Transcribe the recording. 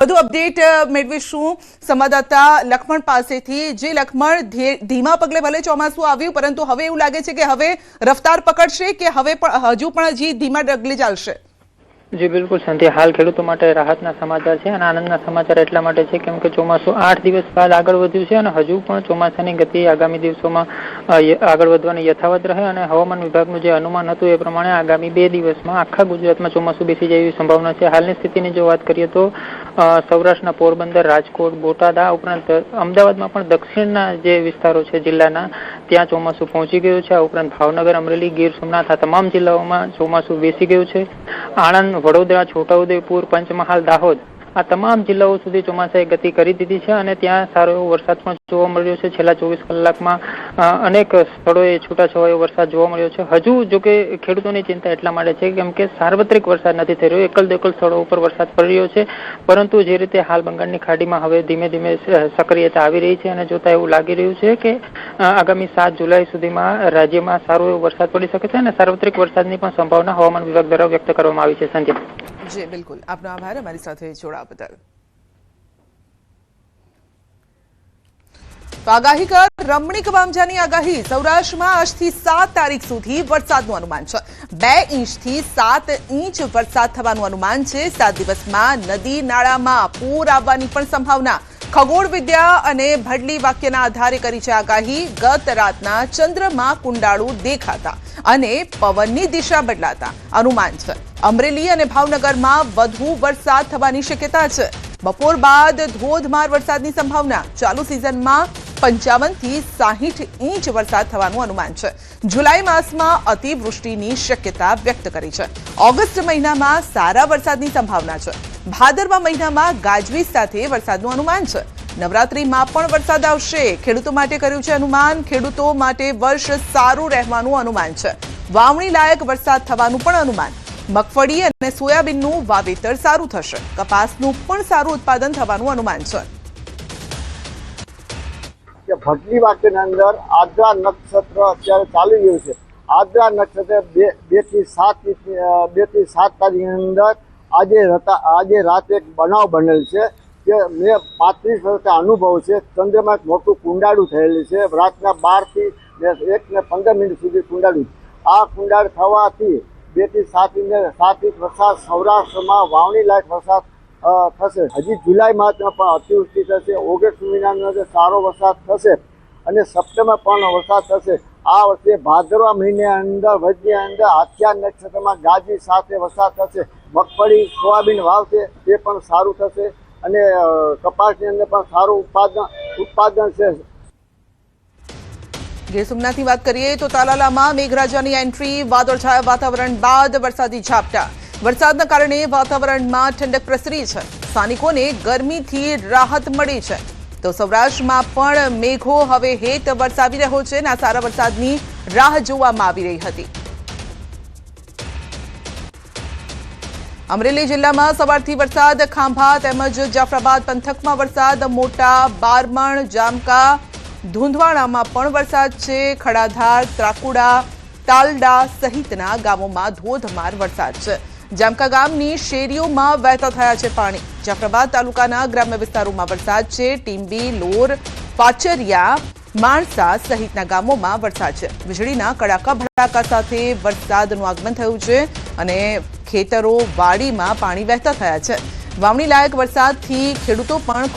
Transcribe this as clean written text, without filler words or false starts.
વધુ અપડેટ મેળવીશું સંવાદદાતા લખમણ પાસેથી। જે લખમણ, ધીમા પગલે ભલે ચોમાસું આવ્યું, પરંતુ હવે એવું લાગે છે કે હવે રફતાર પકડશે કે હવે પણ હજુ પણ હજી ધીમા ડગલે ચાલશે? જી બિલકુલ સંધ્યા, હાલ ખેડૂતો માટે રાહતના સમાચાર છે અને આનંદના સમાચાર એટલા માટે છે કેમ કે ચોમાસું 8 દિવસ બાદ આગળ વધ્યું છે અને હજુ પણ ચોમાસાની ગતિ આગામી દિવસોમાં આગળ વધવાની યથાવત રહે અને હવામાન વિભાગનું જે અનુમાન હતું એ પ્રમાણે આગામી 2 દિવસમાં આખા ગુજરાતમાં ચોમાસું બેસી જાય એવી સંભાવના છે। હાલની સ્થિતિની જો વાત કરીએ તો સૌરાષ્ટ્રના પોરબંદર, રાજકોટ, બોટાદ આ ઉપરાંત અમદાવાદમાં પણ દક્ષિણના જે વિસ્તારો છે જિલ્લાના ત્યાં ચોમાસું પહોંચી ગયું છે। આ ઉપરાંત ભાવનગર, અમરેલી, ગીર સોમનાથ આ તમામ જિલ્લાઓમાં ચોમાસું બેસી ગયું છે। આણંદ, વડોદરા, છોટાઉદેપુર, પંચમહાલ, દાહોદ આ તમામ જિલ્લાઓ સુધી ચોમાસાએ ગતિ કરી દીધી છે અને ત્યાં સારો એવો વરસાદ પણ જોવા મળ્યો છે। છેલ્લા 24 કલાકમાં અનેક સ્થળોએ છૂટાછવાયો વરસાદ જોવા મળ્યો છે। હજુ જો કે ખેડૂતોની ચિંતા એટલા માટે છે કેમ કે સાર્વત્રિક વરસાદ નથી થઈ રહ્યો, એકલ દોકલ સ્થળો ઉપર વરસાદ પડી રહ્યો છે, પરંતુ જે રીતે હાલ બંગાળની ખાડીમાં હવે ધીમે ધીમે સક્રિયતા આવી રહી છે અને જોતા એવું લાગી રહ્યું છે કે આગામી 7 જુલાઈ સુધીમાં રાજ્યમાં સારો એવો વરસાદ પડી શકે છે અને સાર્વત્રિક વરસાદની પણ સંભાવના હવામાન વિભાગ દ્વારા વ્યક્ત કરવામાં આવી છે। સંજય જી બિલકુલ, આપનો આભાર અમારી સાથે જોડાવા બદલ। તો આગાહીકાર રમણીક વામજાની આગાહી। સૌરાષ્ટ્રમાં આજથી 7 તારીખ સુધી વરસાદનું અનુમાન છે। 2 ઇંચથી 7 ઇંચ વરસાદ થવાનું અનુમાન છે। 7 દિવસમાં નદી નાળામાં પૂર આવવાની પણ સંભાવના। ખગોળ વિદ્યા અને ભડલી વાક્યના આધારે કરી છે આગાહી। ગત રાતના ચંદ્રમાં કુંડાળું દેખાતા અને પવનની દિશા બદલાતા અનુમાન છે। અમરેલી અને ભાવનગરમાં વધુ વરસાદ થવાની શક્યતા છે। બપોર બાદ ધોધમાર વરસાદની સંભાવના। ચાલુ સિઝનમાં 55 થી 60 ઇંચ વરસાદ થવાનું અનુમાન છે। જુલાઈ માસમાં અતિવૃષ્ટિની શક્યતા વ્યક્ત કરી છે। ઓગસ્ટ મહિનામાં સારા વરસાદની સંભાવના છે। ભાદરવા મહિનામાં ગાજવીજ સાથે વરસાદનું અનુમાન છે। નવરાત્રીમાં પણ વરસાદ આવશે। ખેડૂતો માટે કર્યું છે અનુમાન। ખેડૂતો માટે વર્ષ સારું રહેવાનું અનુમાન છે। વાવણી લાયક વરસાદ થવાનું પણ અનુમાન। મગફળી અને સોયાબીનનું વાવેતર સારું થશે। કપાસનું પણ સારું ઉત્પાદન થવાનું અનુમાન છે। ભટલી વાક્યના અંદર આદ્રા નક્ષત્ર અત્યારે ચાલી રહ્યું છે। આદ્રા નક્ષત્ર 2 થી 7 તારીખની અંદર આજે રાતે એક બનાવ બનેલ છે કે મેં 35 વર્ષના અનુભવ છે। ચંદ્રમાં એક મોટું કુંડાળું થયેલું છે। રાતના 12 થી 1 ને 15 મિનિટ સુધી કુંડાળું। આ કુંડાળ થવાથી 2 થી 7 ઇંચ વરસાદ સૌરાષ્ટ્રમાં વાવણી લાયક વરસાદ થશે। હજી જુલાઈ માસમાં પણ અતિવૃષ્ટિ થશે। ઓગસ્ટ મહિનાની અંદર સારો વરસાદ થશે અને સપ્ટેમ્બર પણ વરસાદ થશે। આ વર્ષે ભાદરવા મહિને અંદર વચની અંદર હાથિયા નક્ષત્રમાં ગાજવી સાથે વરસાદ થશે। મગફળી, સોયાબીન વાવશે તે પણ સારું થશે અને કપાસની અંદર પણ સારું ઉત્પાદન છે। ગીર સોમનાથની વાત કરીએ તો તાલાલામાં મેઘરાજાની એન્ટ્રી। વાદળછાયા વાતાવરણ બાદ વરસાદી ઝાપટા। વરસાદના કારણે વાતાવરણમાં ઠંડક પ્રસરી છે। સ્થાનિકોને ગરમીથી રાહત મળી છે। તો સૌરાષ્ટ્રમાં પણ મેઘો હવે હેત વરસાવી રહ્યો છે અને આ સારા વરસાદની રાહ જોવામાં આવી રહી હતી। અમરેલી જિલ્લામાં સવારથી વરસાદ। ખાંભા તેમજ જાફરાબાદ પંથકમાં વરસાદ। મોટા બારમણ, જામકા, ધુંધવાડામાં પણ વરસાદ છે। ખડાધાર, ત્રાકુડા, તાલડા સહિતના ગામોમાં ધોધમાર વરસાદ છે। જામકા ગામની શેરીઓમાં વહેતા થયા છે પાણી। જાફરાબાદ તાલુકાના ગ્રામ્ય વિસ્તારોમાં વરસાદ છે। ટીંબી, લોર, પાચરિયા, માણસા સહિતના ગામોમાં વરસાદ છે। વીજળીના કડાકા ભડાકા સાથે વરસાદનું આગમન થયું છે અને ખેતરો, વાડીમાં પાણી વહેતા થયા છે। વાવણી લાયક વરસાદથી ખેડૂતો પણ